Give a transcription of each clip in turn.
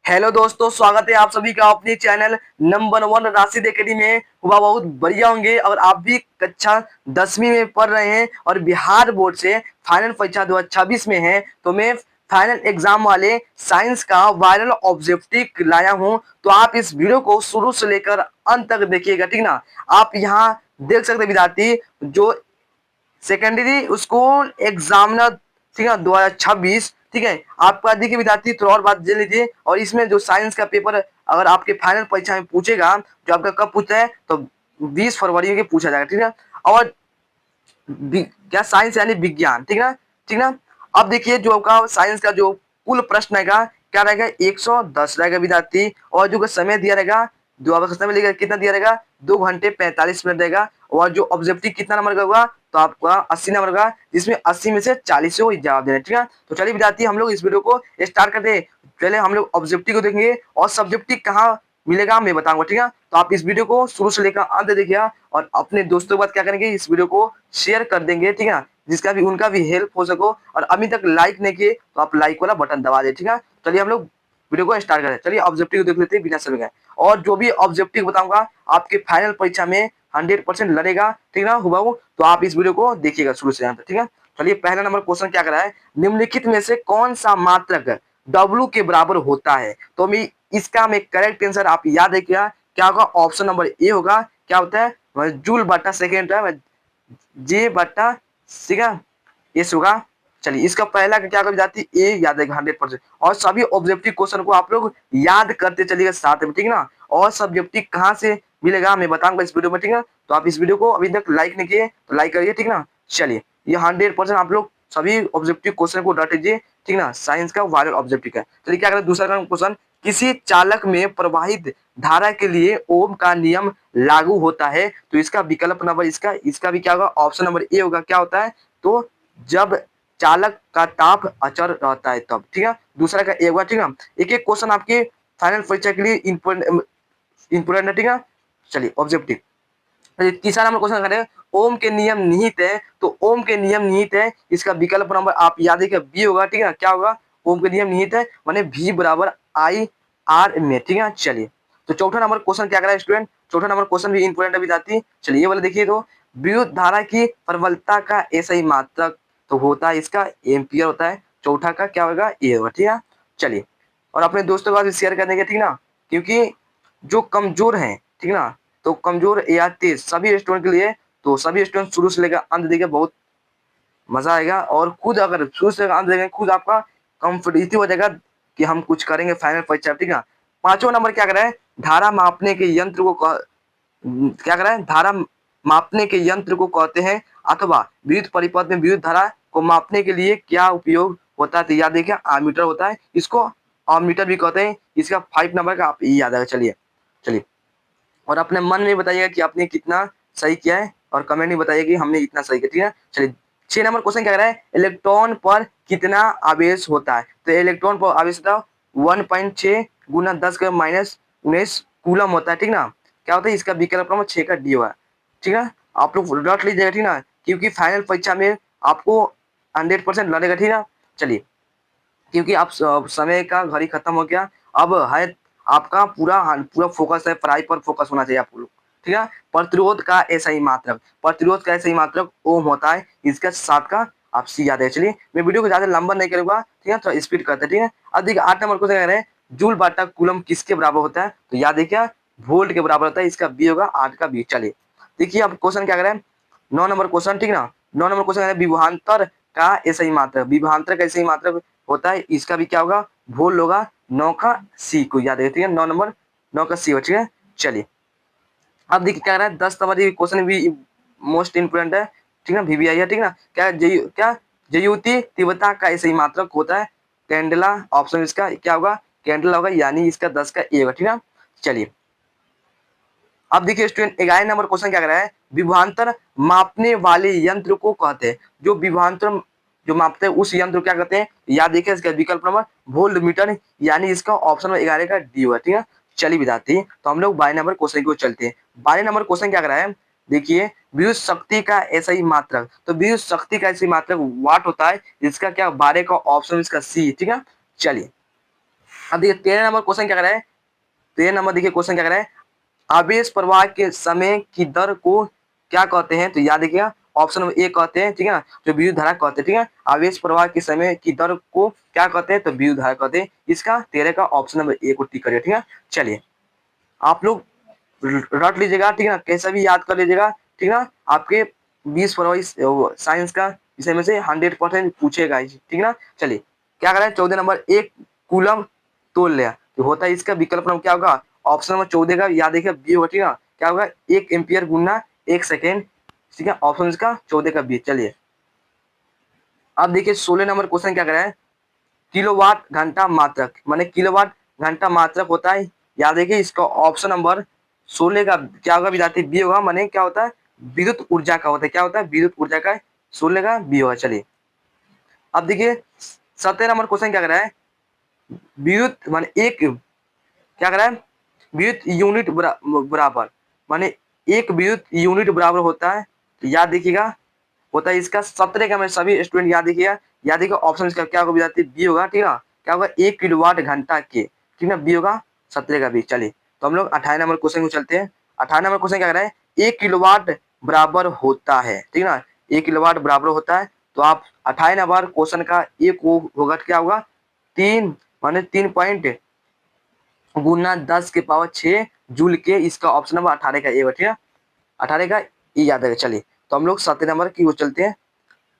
Hello दोस्तों, स्वागत है आप सभी का अपने चैनल नंबर 1 राशिद एकेडमी में। हुआ बहुत बढ़िया होंगे। और आप भी कक्षा 10वीं में पढ़ रहे हैं और बिहार बोर्ड से फाइनल परीक्षा 2026 में है, तो मैं फाइनल एग्जाम वाले साइंस का वायरल ऑब्जेक्टिव लाया हूं। तो आप इस वीडियो को शुरू से लेकर अंत तक देखिएगा, ठीक ना। आप यहाँ देख सकते हैं विद्यार्थी जो सेकेंडरी स्कूल एग्जामिनर, ठीक है, 2026, ठीक है। आपका देखिए विद्यार्थी, थोड़ा और बात जान लीजिए। और इसमें जो साइंस का पेपर अगर आपके फाइनल परीक्षा में पूछेगा, जो आपका कब पूछता है, तो 20 फरवरी के पूछा जाएगा, ठीक है। और क्या साइंस यानी विज्ञान, ठीक है, ठीक ना। अब देखिए जो आपका साइंस का जो कुल प्रश्न रहेगा क्या रहेगा, 110 रहेगा विद्यार्थी। और जो समय दिया रहेगा, जो आपका समय लेगा कितना दिया रहेगा, 2 घंटे 45 मिनट रहेगा। और जो ऑब्जेक्टिव कितना नंबर का होगा, तो आपका 80 नंबर का, जिसमें 80 में से 40 को जवाब देना है, ठीक है। तो चलिए विद्यार्थी, हम लोग इस वीडियो को स्टार्ट करते हैं। पहले हम लोग ऑब्जेक्टिव को देखेंगे और सब्जेक्टिव कहाँ मिलेगा मैं बताऊंगा, ठीक है। तो आप इस वीडियो को शुरू से लेकर अंत देखिएगा और अपने दोस्तों के बाद क्या करेंगे, इस वीडियो को शेयर कर देंगे, ठीक है, जिसका भी उनका भी हेल्प हो सको। और अभी तक लाइक नहीं किए तो आप लाइक वाला बटन दबा दे, ठीक है। चलिए हम लोग वीडियो को स्टार्ट करें। चलिए ऑब्जेक्टिव देख लेते हैं बिना समय गए। और जो भी ऑब्जेक्टिव बताऊंगा आपके फाइनल परीक्षा में 100% लड़ेगा, ठीक ना हुआ। तो आप इस वीडियो को देखिएगा शुरू से अंत तक, ठीक है। चलिए पहला नंबर क्वेश्चन क्या कर रहा है, निम्नलिखित में से कौन सा मात्रक W के बराबर होता है। तो मैं इसका मैं करेक्ट आंसर आप याद रखिएगा, क्या होगा, ऑप्शन नंबर ए होगा। क्या होता है, जूल बटा सेकेंड है, जे बटा, ठीक है, एस होगा। चलिए इसका पहला क्या कर जाती ए याद है 100%। और सभी ऑब्जेक्टिव क्वेश्चन को आप लोग याद करते चलिएगा साथ में, ठीक ना। और सब्जेक्टिव कहाँ से मिलेगा मैं बताऊंगा इस वीडियो में, ठीक है। तो आप इस वीडियो को अभी तक लाइक नहीं किए तो लाइक करिए, ठीक ना। चलिए ये 100% आप लोग सभी ऑब्जेक्टिव क्वेश्चन को रट लीजिए, ठीक ना। साइंस का वायरल ऑब्जेक्टिव है। चलिए क्या करें, दूसरा क्वेश्चन, किसी चालक में प्रवाहित धारा के लिए ओम का नियम लागू होता है। तो इसका विकल्प नंबर इसका भी क्या होगा, ऑप्शन नंबर ए होगा। क्या होता है, तो जब चालक का ताप अचर रहता है तब, ठीक है। दूसरा का ए होगा, ठीक है। एक एक क्वेश्चन आपके फाइनल परीक्षा के लिए इंपोर्टेंट है, ठीक है। चलिए ऑब्जेक्टिव, तीसरा नंबर क्वेश्चन करें, ओम के नियम निहित है। तो ओम के नियम निहित है, इसका विकल्प नंबर आप याद रखिए बी होगा, ठीक है। क्या होगा, ओम के नियम निहित है माने V बराबर आई आर में, ठीक है। चलिए तो चौथा नंबर क्वेश्चन क्या कर रहा है स्टूडेंट, चौथा नंबर क्वेश्चन भी इंपोर्टेंट अभी जाती है। चलिए ये वाला देखिए, तो विद्युत धारा की प्रबलता का ऐसा ही मात्रक तो होता है इसका एम्पियर होता है। चौथा का क्या होगा, ये होगा, ठीक है। चलिए और अपने दोस्तों के साथ शेयर कर देंगे, ठीक ना, क्योंकि जो कमजोर हैं, ठीक ना, तो कमजोर या तेज सभी स्टूडेंट के लिए, तो सभी स्टूडेंट शुरू से लेकर अंत देखिए, बहुत मजा आएगा। और खुद अगर शुरू से अंत देखेंगे, खुद आपका कंफर्टेबल हो जाएगा कि हम कुछ करेंगे फाइनल परीक्षा, ठीक है। पांचवा नंबर क्या कर रहा है, धारा मापने के यंत्र को क्या कर रहा है, धारा मापने के यंत्र को कहते हैं, अथवा विद्युत परिपथ में विद्युत धारा को मापने के लिए क्या उपयोग होता है। तो याद देखिए आमीटर होता है, इसको अमीटर भी कहते हैं। इसका 5 नंबर का आप याद आएगा। चलिए चलिए और अपने मन में बताइएगा कि आपने कितना सही किया है, और कमेंट में बताइए कि हमने इतना सही किया, ठीक है। चलिए 6 नंबर क्वेश्चन क्या कर रहा है, इलेक्ट्रॉन पर कितना आवेश होता है। तो इलेक्ट्रॉन पर आवेश होता है 1.6 गुना 10⁻⁹ कूलम होता है, ठीक ना। क्या होता है, इसका विकल्प नंबर 6 का डी होगा, ठीक है। आप लोग रट लीजिएगा, ठीक ना, क्योंकि फाइनल परीक्षा में आपको 100% लड़ेगा, ठीक ना। चलिए क्योंकि आप समय का घड़ी खत्म हो गया, अब है आपका पूरा पूरा फोकस है, पढ़ाई पर फोकस होना चाहिए आपको लोग, ठीक है। प्रतिरोध का ऐसा ही मात्रक, प्रतिरोध का ऐसा ही मात्रक ओम होता है, इसका साथ का आप सी याद है। चलिए मैं वीडियो को ज्यादा लंबा नहीं करूंगा, ठीक है, थोड़ा स्पीड करते हैं, ठीक है। अब देखिए 8 नंबर क्वेश्चन कह रहे हैं, जूल बाटा कूलम किसके बराबर होता है। तो याद देखिए वोल्ट के बराबर होता है, इसका बी होगा, 8 का बी। चलिए देखिए अब क्वेश्चन क्या कर रहे हैं, 9 नंबर क्वेश्चन, ठीक ना। 9 नंबर क्वेश्चन है, विभवांतर का ऐसा ही मात्रक, विभवांतर का ऐसा ही मात्रक होता है, इसका भी क्या होगा, वोल्ट होगा। 9 का सी को याद रखिए, 9 नंबर 9 का सी हो, ठीक है। चलिए अब देखिए क्या रहा है, 10 नंबर क्वेश्चन भी मोस्ट इंपोर्टेंट है, ठीक है, VVI है, ठीक ना। क्या जयुति तीव्रता का ऐसे ही मात्रक होता है, कैंडेला। ऑप्शन इसका क्या होगा, कैंडेला होगा, यानी इसका 10 का ए होगा, ठीक है। चलिए अब देखिए स्टूडेंट 11 नंबर क्वेश्चन क्या कर रहा है, विभवांतर मापने वाले यंत्र को कहते हैं, जो विभवांतर जो मापते हैं उस यंत्र को क्या कहते हैं, याद देखिए इसका विकल्प नंबर वोल्ट मीटर, यानी इसका ऑप्शन नंबर 11 का डी हुआ, ठीक है। चलिए विद्यार्थी तो हम लोग 12 नंबर क्वेश्चन को चलते हैं। 12 नंबर क्वेश्चन क्या कर रहा है, देखिए विद्युत शक्ति का ऐसा ही मात्रक, तो विद्युत शक्ति का ऐसा ही मात्रक वाट होता है, इसका क्या 12 का ऑप्शन इसका सी, ठीक है। चलिए अब देखिए 13 नंबर क्वेश्चन क्या कर रहा है, 13 नंबर देखिए क्वेश्चन क्या कर रहा है, आवेश प्रवाह के समय की दर को क्या कहते हैं, तो याद रखिएगा ऑप्शन नंबर ए कहते हैं, ठीक है ना, जो विद्युत धारा कहते हैं, ठीक है, आवेश प्रवाह के समय की दर को क्या कहते हैं, तो विद्युत धारा कहते हैं। इसका 13 का ऑप्शन नंबर ए को टिक करिए, ठीक है। चलिए आप लोग रट लीजिएगा, ठीक है ना, कैसा भी याद कर लीजिएगा, ठीक है ना, आपके 20 फरवरी साइंस का विषय में से 100% पूछेगा, ठीक है ना। चलिए क्या करें, 14 नंबर, एक कूलम तोल लिया, तो होता है इसका विकल्प नंबर क्या होगा, ऑप्शन नंबर 14 का याद देखिए बी होगा, ठीक है, क्या होगा 1 एम्पियर गुना 1 सेकेंड, ठीक है, ऑप्शन इसका 14 का बी। चलिए अब देखिए 16 नंबर क्वेश्चन क्या कर रहा है, किलोवाट घंटा मात्रक, माने किलोवाट घंटा मात्रक होता है, याद देखिए इसका ऑप्शन नंबर 16 का क्या होगा विद्यार्थी, बी होगा, माने क्या होता है विद्युत ऊर्जा का होता है, क्या होता है विद्युत ऊर्जा का, 16 का बी होगा। चलिए अब देखिए 17 नंबर क्वेश्चन क्या कर रहा है, विद्युत माने एक क्या कर रहा है, विद्युत यूनिट बराबर, माने एक विद्युत यूनिट बराबर होता है, तो याद देखिएगा होता है इसका 17 का, मैं सभी स्टूडेंट याद देखिएगा, याद देखिए ऑप्शन इसका क्या होगा विद्यार्थी, बी होगा, ठीक है ना, क्या होगा 1 किलोवाट घंटा के, ठीक है, बी होगा 17 का बी। चलिए तो हम लोग 18 नंबर क्वेश्चन को चलते हैं। 18 नंबर क्वेश्चन क्या कर रहा है, 1 किलोवाट बराबर होता है, ठीक है ना, 1 किलोवाट बराबर होता है, तो आप 18 नंबर क्वेश्चन का एक होगा क्या होगा 3 माने 3 गुना 10 के पावर 6 जूल के, इसका ऑप्शन नंबर 18 का ए होगा, ठीक है, 18 का ए याद है। चलिए तो हम लोग 17 नंबर की ओर चलते हैं,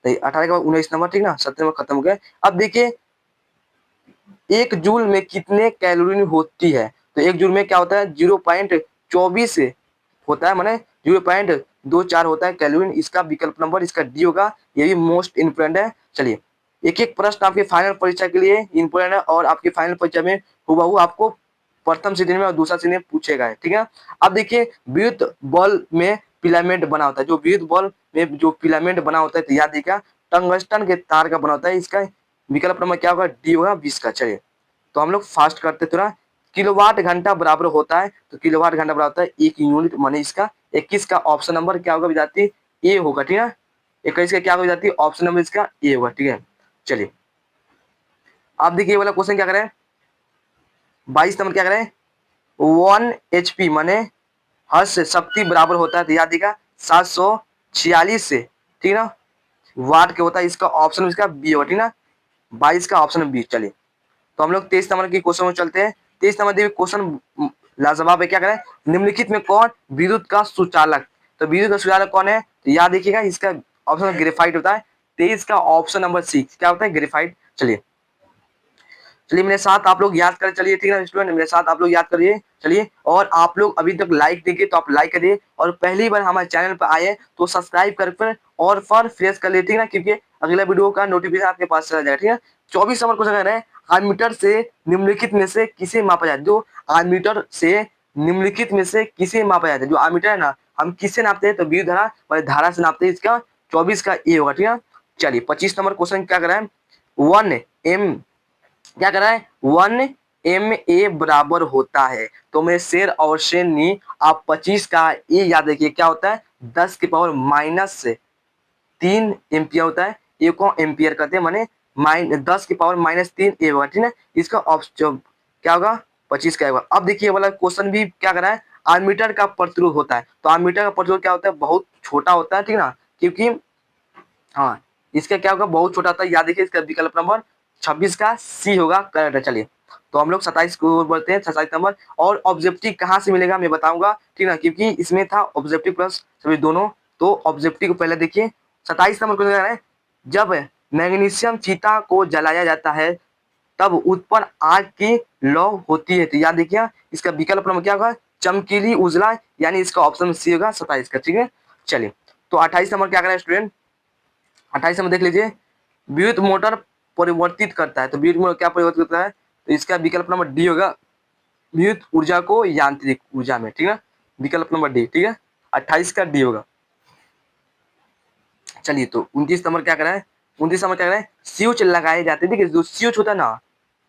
तो 18 के बाद 19 नंबर, ठीक ना, 17 नंबर खत्म हो गया। अब देखिए 1 जूल में कितने कैलोरी होती है, तो 1 जूल में क्या होता है 0.24 होता है, माने 0.24 होता है कैलोरी, इसका विकल्प नंबर इसका डी होगा, ये भी मोस्ट इंपोर्टेंट है। चलिए एक एक प्रश्न आपके फाइनल परीक्षा के लिए इंपोर्टेंट है, और आपके फाइनल परीक्षा में हुबहू आपको प्रथम श्रेणी में और दूसरा श्रेणी में पूछेगा, ठीक है। अब देखिए विद्युत बल्ब में फिलामेंट बना होता है, जो विद्युत बल्ब में जो फिलामेंट बना होता है, तो याद देखिएगा टंगस्टन के तार का बना होता है, इसका विकल्प नंबर क्या होगा, डी होगा 20 का। चलिए तो हम लोग फास्ट करते थोड़ा, किलोवाट घंटा बराबर होता है, तो किलोवाट घंटा बराबर होता है 1 यूनिट, माने इसका 21 का ऑप्शन नंबर क्या होगा विद्यार्थी, ए होगा, ठीक है, 21 का क्या होगा विद्यार्थी, ऑप्शन नंबर इसका ए होगा, ठीक है। चलिए आप देखिए ये वाला क्वेश्चन क्या करें, 22 नंबर क्या करें, 1 HP माने हर्ष शक्ति बराबर होता है, तो याद देखिएगा 746 से, ठीक है ना, वाट के होता है, इसका ऑप्शन इसका बी होगा, ठीक है ना, 22 का ऑप्शन बी। चलिए तो हम लोग 23 नंबर की क्वेश्चन में चलते हैं। 23 नंबर देखिए क्वेश्चन लाजवाब है, क्या करें, निम्नलिखित में कौन विद्युत का सुचालक, तो विद्युत का सुचालक कौन है, तो याद देखिएगा इसका ऑप्शन ग्रेफाइट होता है, 23 का ऑप्शन नंबर सी क्या होता है, ग्रेफाइट। चलिए चलिए मेरे साथ आप लोग याद करें, चलिए ठीक है स्टूडेंट, मेरे साथ आप लोग याद करिए, चलिए, और आप लोग अभी तक लाइक देंगे तो आप लाइक करिए, और पहली बार हमारे चैनल पर आए तो सब्सक्राइब कर और फॉर फ्रेश कर लिए, ठीक है, क्योंकि अगला वीडियो का नोटिफिकेशन आपके पास चला जाएगा, ठीक है। 24 नंबर क्वेश्चन कह रहे हैं, आर्मीटर से निम्नलिखित में से किसे मापा जाता है, जो आर्मीटर से निम्नलिखित में से किसे मापा जाता है, जो आर्मीटर है ना, हम किससे नापते हैं, तो विद्युत धारा और धारा से नापते हैं, इसका 24 का ए होगा, ठीक है। चलिए 25 नंबर क्वेश्चन क्या कर रहा है, 1 M क्या कर रहा है, 1 MA बराबर होता है, तो मैं शेर और शेरनी, आप 25 का ए याद रखिए क्या होता है, 10 की पावर -3 एम्पियर होता है, ए को एम्पियर कहते हैं, माने 10 की पावर -3 ए होगा, ठीक है। इसका ऑप्शन क्या होगा 25 का होगा। अब देखिए वाला क्वेश्चन भी क्या कर रहा है, आर्मीटर का प्रतिरोध होता है, तो आर्मीटर का प्रतिरोध क्या होता है, बहुत छोटा होता है, ठीक है ना, क्योंकि हाँ इसका क्या होगा बहुत छोटा होता है, याद देखिए इसका विकल्प नंबर 26 का सी होगा करेक्ट है। चलिए तो हम लोग 27 को बढ़ते हैं, 27 नंबर, और ऑब्जेक्टिव कहाँ से मिलेगा मैं बताऊंगा, ठीक है, क्योंकि इसमें था ऑब्जेक्टिव प्लस सभी दोनों, तो ऑब्जेक्टिव को पहले देखिए। 27 नंबर को है, जब मैग्नीशियम चीता को जलाया जाता है तब उत्पन्न आग की लौ होती है, तो याद देखिए इसका विकल्प नंबर क्या होगा, चमकीली उजला, यानी इसका ऑप्शन सी होगा 27 का, ठीक है। चलिए तो 28 नंबर क्या करें स्टूडेंट, 28 में देख लीजिए, विद्युत मोटर परिवर्तित करता है, तो विद्युत मोटर क्या परिवर्तित करता है, तो इसका विकल्प नंबर डी होगा, विद्युत ऊर्जा को यांत्रिक ऊर्जा में, ठीक है, विकल्प नंबर डी, ठीक है, 28 का डी होगा। चलिए तो 29 नंबर क्या कर रहा है, 29 नंबर क्या कर रहा है, स्विच लगाए जाते हैं, देखिए जो स्विच होता है ना,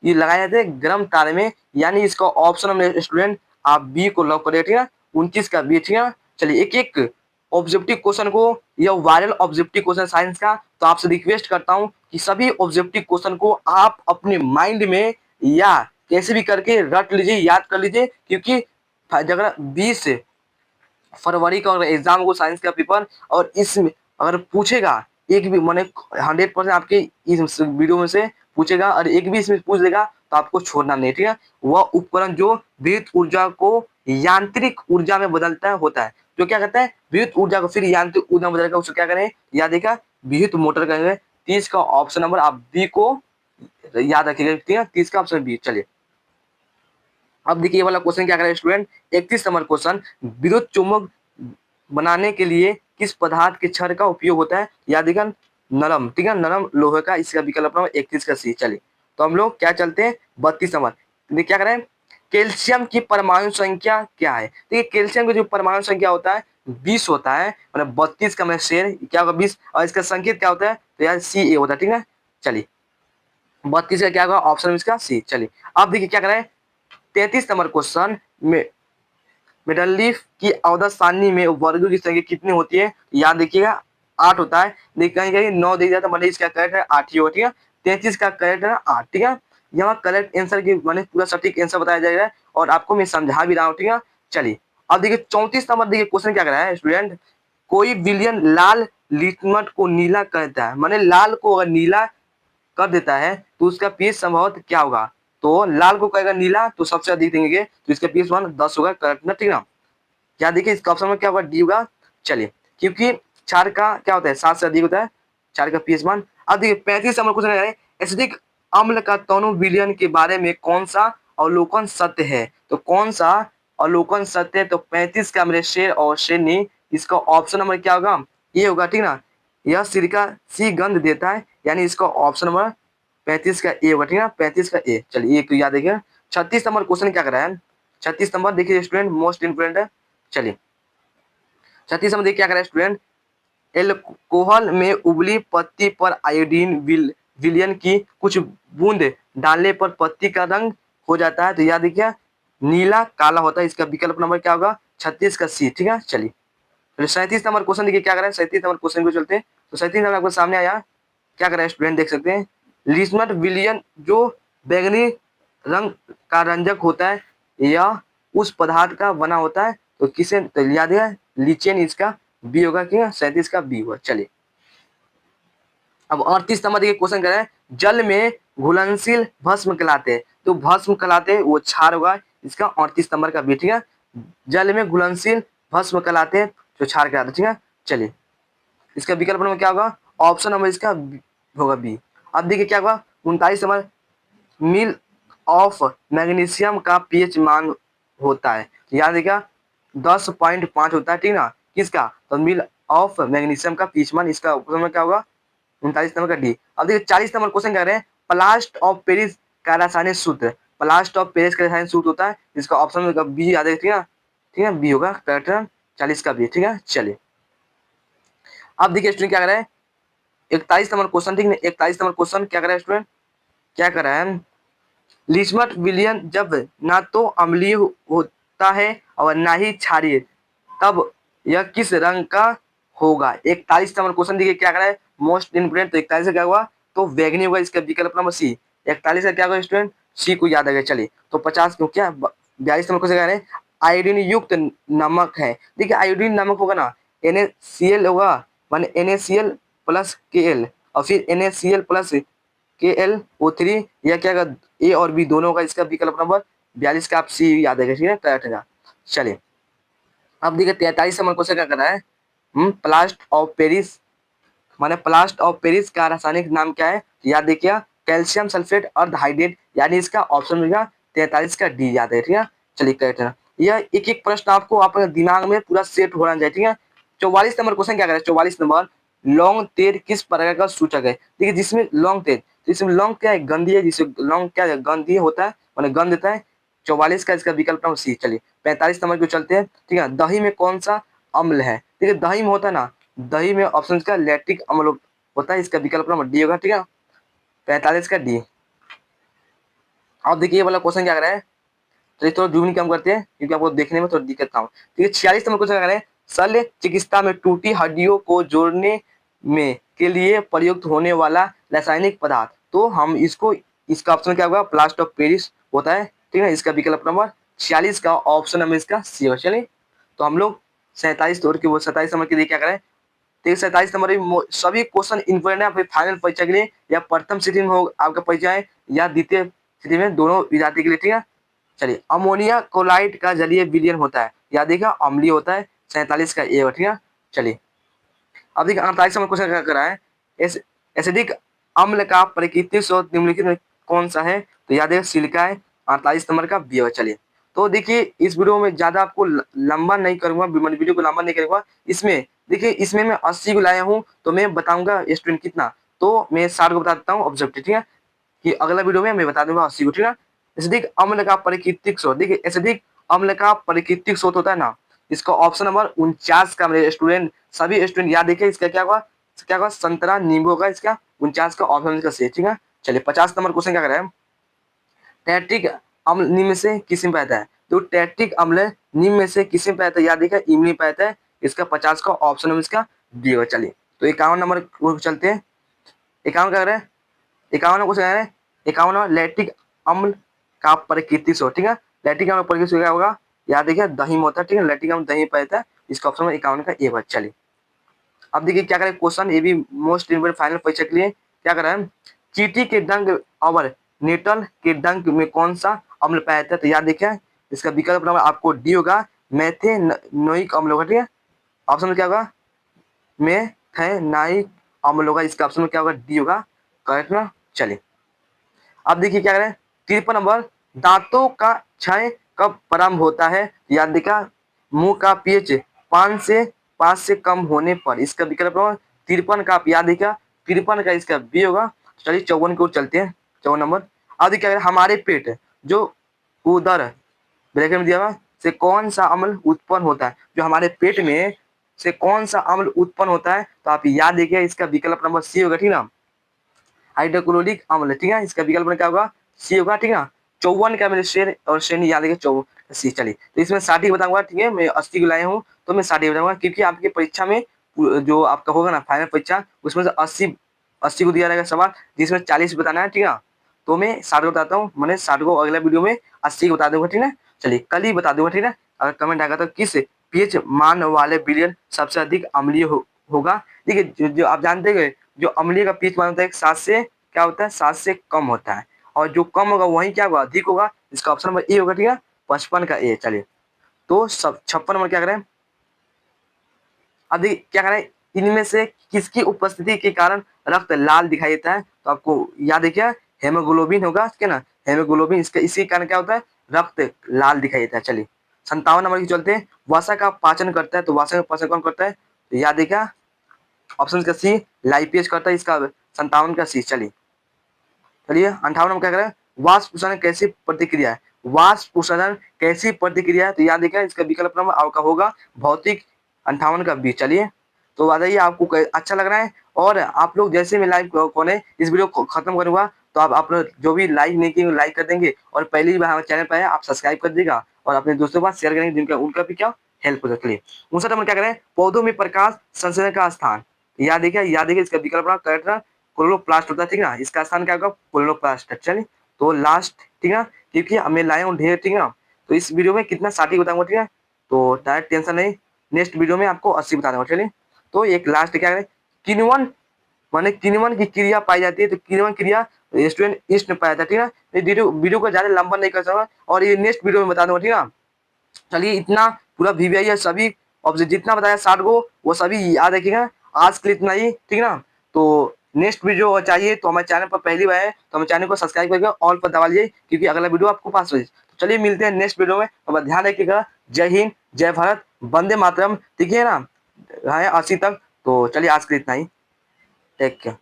ये लगाए जाते हैं गर्म तार में, यानी इसका ऑप्शन में स्टूडेंट आप बी को लॉक करिए, ठीक है, 29 का बी, ठीक है। चलिए एक एक ऑब्जेक्टिव क्वेश्चन को, यह वायरल ऑब्जेक्टिव क्वेश्चन साइंस का, तो आपसे रिक्वेस्ट करता हूं कि सभी ऑब्जेक्टिव क्वेश्चन को आप अपने माइंड में या कैसे भी करके रट लीजिए, याद कर लीजिए, क्योंकि अगर 20 फरवरी का एग्जाम हो साइंस का पेपर, और इसमें अगर पूछेगा एक भी मैंने 100% आपके इस वीडियो में से पूछेगा, और एक भी इसमें पूछ देगा तो आपको छोड़ना नहीं, ठीक है। वह उपकरण जो विद्युत ऊर्जा को यांत्रिक ऊर्जा में बदलता है होता है, जो क्या कहता है विद्युत ऊर्जा को फिर यांत्रिक ऊर्जा में बदलकर उसको क्या करें, याद देखा विद्युत मोटर करेंगे। 30 का ऑप्शन नंबर आप बी को याद रखिएगा, ठीक है, 30 का ऑप्शन बी। चलिए अब देखिए ये वाला क्वेश्चन क्या करें स्टूडेंट, 31 नंबर क्वेश्चन, विद्युत चुम्बक बनाने के लिए किस पदार्थ के क्षण का उपयोग होता है, याद रखिएगा नरम, ठीक है, नरम लोहे का, इसका विकल्प नंबर 31 का सी। चलिए तो हम लोग क्या चलते हैं 32 नंबर, देखिए क्या करें, कैल्शियम की परमाणु संख्या क्या है। देखिए कैल्शियम की जो परमाणु संख्या होता है 20 होता है, मतलब 32 का मैं शेर क्या होगा 20, और इसका संकेत क्या होता है, तो यार सी ए होता है, ठीक है। चलिए 32 का क्या होगा ऑप्शन इसका सी। चलिए अब देखिए क्या करें 33 नंबर क्वेश्चन में, मिडल लीफ की अवधि सारणी में वर्गों की संख्या कितनी होती है, याद देखिएगा 8 होता है, देखिए कहीं 9 दिया जाता है, मतलब इसका करेक्ट है 8 ही होगा, ठीक है। 33 का करेक्ट है 8, ठीक है। यहाँ करेक्ट आंसर की मैंने पूरा सटीक आंसर बताया जाएगा, और आपको मैं समझा भी रहा हूँ, ठीक है। चलिए अब देखिए 34 नंबर, देखिए क्वेश्चन क्या कर रहा है स्टूडेंट, कोई विलियन लाल लिटमस को नीला कहता है, माने लाल को अगर नीला कर देता है तो उसका पीएच संभवतः क्या होगा, तो लाल को कहेगा नीला तो सबसे अधिक देंगे, तो इसका पीएच मान 10 होगा, करेक्ट ना, ठीक ना। क्या देखिए इसका ऑप्शन में क्या होगा डी होगा। चलिए क्योंकि 4 का क्या होता है 7 से अधिक होता है 4 का पीएच मान। अब देखिए 35 नंबर क्वेश्चन है, एसिडिक अम्ल का दोनों विलयन के बारे में कौन सा अवलोकन सत्य है, तो कौन सा अवलोकन सत्य है, तो 35 का मेरे शेर और शेरनी, इसका ऑप्शन नंबर क्या होगा ये होगा, ठीक ना। यह सिरका सी गंध देता है, यानी इसका ऑप्शन नंबर 35 का ए होगा, ठीक है, 35 का ए। चलिए एक तो याद देखिए 36 नंबर क्वेश्चन क्या कर रहा है, 36 नंबर देखिए स्टूडेंट मोस्ट इंपोर्टेंट है। चलिए 36 नंबर देखिए क्या कर रहा है स्टूडेंट, एल्कोहल में उबली पत्ती पर आयोडीन विलयन की कुछ बूंद डालने पर पत्ती का रंग हो जाता है, तो याद देखिए नीला काला होता है, इसका विकल्प नंबर क्या होगा 36 का सी, ठीक है। चलिए 37 नंबर क्वेश्चन देखिए क्या कर रहा है, 37 नंबर क्वेश्चन को चलते हैं, तो 37 नंबर आपको सामने आया, क्या कर रहा है स्टूडेंट देख सकते हैं, लिस्मट विलियन जो बैंगनी रंग का रंजक होता है, यह उस पदार्थ का बना होता है, तो किसे, तो याद है लीचेन, इसका बी होगा, क्या 37 का बी होगा। चलिए अब 38 नंबर देखिए क्वेश्चन कर रहे हैं, जल में घुलनशील भस्म कहलाते हैं, तो भस्म कहलाते वो क्षार होगा, इसका 38 नंबर का बी, ठीक है। जल में घुलनशील भस्म कहलाते हैं जो क्षार कहलाते हैं, ठीक है। चलिए इसका विकल्प नंबर क्या होगा, ऑप्शन नंबर इसका होगा बी। अब देखिए क्या होगा 39 नंबर, मिल ऑफ मैग्नीशियम का पीएच मान होता है, याद रखिएगा 10.5 होता है, ठीक ना, किसका, तो मिल ऑफ मैग्नीशियम का पीएच मान, इसका ऑप्शन में क्या होगा 39 नंबर का डी। अब देखिए 40 नंबर क्वेश्चन कह रहे हैं, प्लास्ट ऑफ पेरिस का रासायनिक सूत्र, प्लास्ट ऑफ पेरिस का रासायनिक सूत्र होता है, इसका ऑप्शन में बी याद रखिएगा, ठीक है, बी होगा करेक्ट, 40 का बी, ठीक है। चलिए अब देखिए स्टूडेंट क्या कर रहे हैं 41 नंबर क्वेश्चन, ठीक है, 41 नंबर क्वेश्चन क्या कर रहा है स्टूडेंट, क्या कर रहा है, लिस्मट विलियन जब ना तो अम्लीय होता है और ना ही क्षारीय, तब यह किस रंग का होगा। 41 नंबर क्वेश्चन देखिए क्या कर रहा है मोस्ट इंपोर्टेंट, तो 41 का क्या हुआ, तो बैगनी होगा, इसका विकल्प नंबर सी। 41 का क्या होगा स्टूडेंट, सी को याद आ गया। चलिए तो 50 क्यों क्या 42 नंबर क्वेश्चन कह रहे हैं, आयोडीन युक्त नमक है, देखिए आयोडीन नमक होगा ना NaCl होगा, माने NaCl प्लस Kl, और फिर NaCl प्लस KlO3, या क्या होगा ए और बी दोनों का, इसका विकल्प नंबर 42 का आप सी याद है, ठीक है, करेक्ट है। चलिए अब देखिए 43 नंबर क्वेश्चन क्या कर रहा है, प्लास्ट ऑफ पेरिस, माने प्लास्ट ऑफ पेरिस का रासायनिक नाम क्या है, याद देखिए कैल्शियम सल्फेट अर्धहाइड्रेट, यानी इसका ऑप्शन मिलेगा 43 का डी, याद है, ठीक है। चलिए करेक्ट है, यह एक एक प्रश्न आपको अपने दिमाग में पूरा सेट होना चाहिए, ठीक है। 44 नंबर क्वेश्चन क्या कर रहा है, 44 नंबर, लौंग तेल किस प्रकार का सूचक है, देखिए जिसमें लौंग तेल, तो इसमें लौंग क्या है गंधी है, जिससे लौंग क्या है गंधी होता है, माने गंध देता है, 44 का इसका विकल्प नंबर सी। चलिए 45 नंबर को चलते हैं, ठीक है, दही में कौन सा अम्ल है, देखिए दही में होता है ना, दही में ऑप्शन का लैक्टिक अम्ल होता है, इसका विकल्प नंबर डी होगा, ठीक है, 45 का डी। अब देखिए ये वाला क्वेश्चन क्या कर रहा है, तो थोड़ा जूम कम करते हैं क्योंकि आपको देखने में थोड़ा दिक्कत था। ठीक है 46 नंबर क्वेश्चन क्या कर रहे हैं, शल्य चिकित्सा में टूटी हड्डियों को जोड़ने में के लिए प्रयुक्त होने वाला रासायनिक पदार्थ, तो हम इसको, इसका ऑप्शन क्या होगा प्लास्टर ऑफ पेरिस होता है, ठीक है। इसका विकल्प नंबर 46 का ऑप्शन नंबर इसका सी होगा। चलिए तो हम लोग 47 तोड़ के वो 27 नंबर के लिए क्या करें, तो 27 नंबर में सभी क्वेश्चन इंपॉर्टेंट है आपके फाइनल परीक्षा के लिए, या प्रथम सिटी में हो आपका परीक्षा है या द्वितीय सिटी में, दोनों विद्यार्थी के लिए, ठीक है। चलिए अमोनिया क्लोराइड का जलीय विलयन होता है, याद देखिए अम्लीय होता है, 47 का ए, ठीक है। चलिए अब देखिए 48 नंबर क्वेश्चन क्या करा है, एसिडिक अम्ल का प्राकृतिक स्रोत निम्नलिखित में कौन सा है, तो याद है सिलिका है, 48 नंबर का बी है। चलिए तो देखिए इस वीडियो में ज्यादा आपको लंबा नहीं करूंगा, वीडियो को लंबा नहीं करूंगा। इसमें देखिए इसमें मैं 80 को लाया हूँ, तो मैं बताऊंगा स्टूडेंट कितना, तो मैं 60 को बता देता हूँ ऑब्जेक्टिव, ठीक है, कि अगला वीडियो में मैं बता दूंगा 80 को, ठीक है। एसिडिक अम्ल का प्राकृतिक स्रोत, देखिए एसिडिक अम्ल का प्राकृतिक स्रोत होता है ना, इसका ऑप्शन नंबर 49 का मेरे स्टूडेंट, सभी स्टूडेंट याद देखिए इसका क्या होगा, संतरा नींबू होगा इसका 49 का ऑप्शन इसका सही, ठीक है। चलिए 50 नंबर क्वेश्चन क्या करें, टैट्रिक अम्ल निम्न में से किस में पाता है, तो टैट्रिक अम्ल निम्न में से किस में पाता है, याद देखिए इमली पाता है, इसका 50 का ऑप्शन नंबर इसका डी होगा। चलिए तो 51 नंबर को चलते हैं, 51 क्या करें, 51 क्वेश्चन है, 51 लैक्टिक अम्ल का प्राकृतिक स्रोत, ठीक है। लैक्टिक अम्ल प्राकृतिक स्रोत क्या होगा, याद देखिए दही में होता है, ठीक है, लैक्टिक अम्ल दही में पाता है, इसका ऑप्शन 51 का ए होगा। चलिए अब देखिए क्या करें क्वेश्चन, ये भी मोस्ट इम्पोर्टेंट फाइनल परीक्षा के लिए क्या कर रहे हैं, चींटी के डंक और नेटल के डंक में कौन सा अम्ल पाया जाता है, तो याद देखिए इसका विकल्प नंबर आपको डी होगा, मेथेनोइक अम्ल होगा, ठीक है। ऑप्शन में क्या होगा, मेथेनाइक अम्ल होगा, इसका ऑप्शन में क्या होगा, डी होगा करेक्ट ना। चलिए अब देखिए क्या करें, 53 नंबर, दांतों का क्षय कब प्रारंभ होता है, याद देखा मुंह का पीएच 5 से कम होने पर, इसका विकल्प नंबर 53 का आप याद देखा, 53 का इसका बी होगा। चलिए 54 की ओर चलते हैं, 54 नंबर। अब देखिए क्या करें, हमारे पेट जो उदर ब्रैकेट में दिया हुआ से कौन सा अम्ल उत्पन्न होता है, जो हमारे पेट में से कौन सा अम्ल उत्पन्न होता है, तो आप याद देखिए इसका विकल्प नंबर सी होगा, ठीक ना, हाइड्रोक्लोरिक अम्ल, ठीक है, इसका विकल्प क्या होगा, सी होगा, ठीक है। 54 का मेरे शेर और श्रेणी याद है 54 सी। चलिए तो इसमें 60 बताऊंगा, ठीक है, मैं 80 को लाया हूँ, तो मैं 60 बताऊंगा, क्योंकि आपकी परीक्षा में जो आपका होगा ना फाइनल परीक्षा, उसमें से 80 को दिया रहेगा सवाल, जिसमें 40 बताना है, ठीक है। तो मैं 60 को बताता हूँ, मैंने 60 को अगला वीडियो में 80 को बता दूंगा, ठीक है। चलिए कल ही बता दूंगा, ठीक है। अगर कमेंट आएगा तो किस पीएच मान वाले विलयन सबसे अधिक अम्लीय होगा, देखिए जो आप जानते हैं जो अम्लीय का पीएच मान होता है 7 से क्या होता है, 7 से कम होता है, और जो कम होगा वही क्या होगा, अधिक होगा, इसका ऑप्शन नंबर ए होगा, ठीक है, 55 का ए। चलिए तो सब 56 नंबर क्या करें, अब देखिए क्या करें, इनमें से किसकी उपस्थिति के कारण रक्त लाल दिखाई देता है, तो आपको याद है क्या, हेमोग्लोबिन होगा, ठीक है ना, हेमोग्लोबिन, इसका इसी कारण क्या होता है, रक्त लाल दिखाई देता है। चलिए 57 नंबर की चलते हैं, वसा का पाचन करता है, तो वसा का पाचन कौन करता है, तो याद है क्या, ऑप्शन का सी लाइपेज करता है, इसका 57 का सी। चलिए 58 नंबर क्या करें, वाष्प उत्सर्जन कैसी प्रतिक्रिया है, वाष्प उत्सर्जन कैसी प्रतिक्रिया है, तो याद देखिए इसका विकल्प नंबर आपका होगा भौतिक, 58 का बी। चलिए तो बताइए आपको अच्छा लग रहा है, और आप लोग जैसे मैं लाइव कौन है इस वीडियो को खत्म करूंगा, तो आप लोग जो भी लाइक नहीं किए लाइक कर देंगे, और पहली बार हमारे चैनल पर आए आप सब्सक्राइब कर दीजिएगा, और अपने दोस्तों के पास शेयर करेंगे जिनका उनका भी क्या हेल्प हो सकती है। 59 नंबर क्या करें, पौधों में प्रकाश संश्लेषण का स्थान, याद देखिए इसका विकल्प करेक्ट ना, क्लोरोप्लास्ट होता है, ठीक है ना, इसका स्थान क्या होगा, क्लोरोप्लास्ट। चलिए तो लास्ट, ठीक है, क्योंकि मैं लाया हूँ ढेर, ठीक है ना, तो इस वीडियो में कितना 60 बताऊंगा, ठीक है, तो डायरेक्ट टेंशन नहीं, नेक्स्ट वीडियो में आपको 80 बता दूंगा। चलिए तो एक लास्ट क्या है, किण्वन माने किण्वन की क्रिया पाई जाती है, तो किण्वन क्रिया स्टूडेंट ईस्ट में पाया जाता है, ठीक है ना। ये वीडियो को ज्यादा लंबा नहीं कर सकता, और ये नेक्स्ट वीडियो में बता दूंगा, ठीक है। चलिए इतना पूरा वीवीआई है, सभी ऑब्जेक्ट जितना बताया 60 को वो सभी याद रखिएगा। आज के लिए इतना ही, ठीक है ना। तो नेक्स्ट वीडियो चाहिए तो हमारे चैनल पर पहली बार है तो हमारे चैनल को सब्सक्राइब करके ऑल पर दबा लीजिए, क्योंकि अगला वीडियो आपको पास हो जाए। तो चलिए मिलते हैं नेक्स्ट वीडियो में, और ध्यान रखिएगा। जय हिंद, जय भारत, वंदे मातरम, ठीक है ना, है 80 तक। तो चलिए आज के लिए इतना ही, टेक केयर।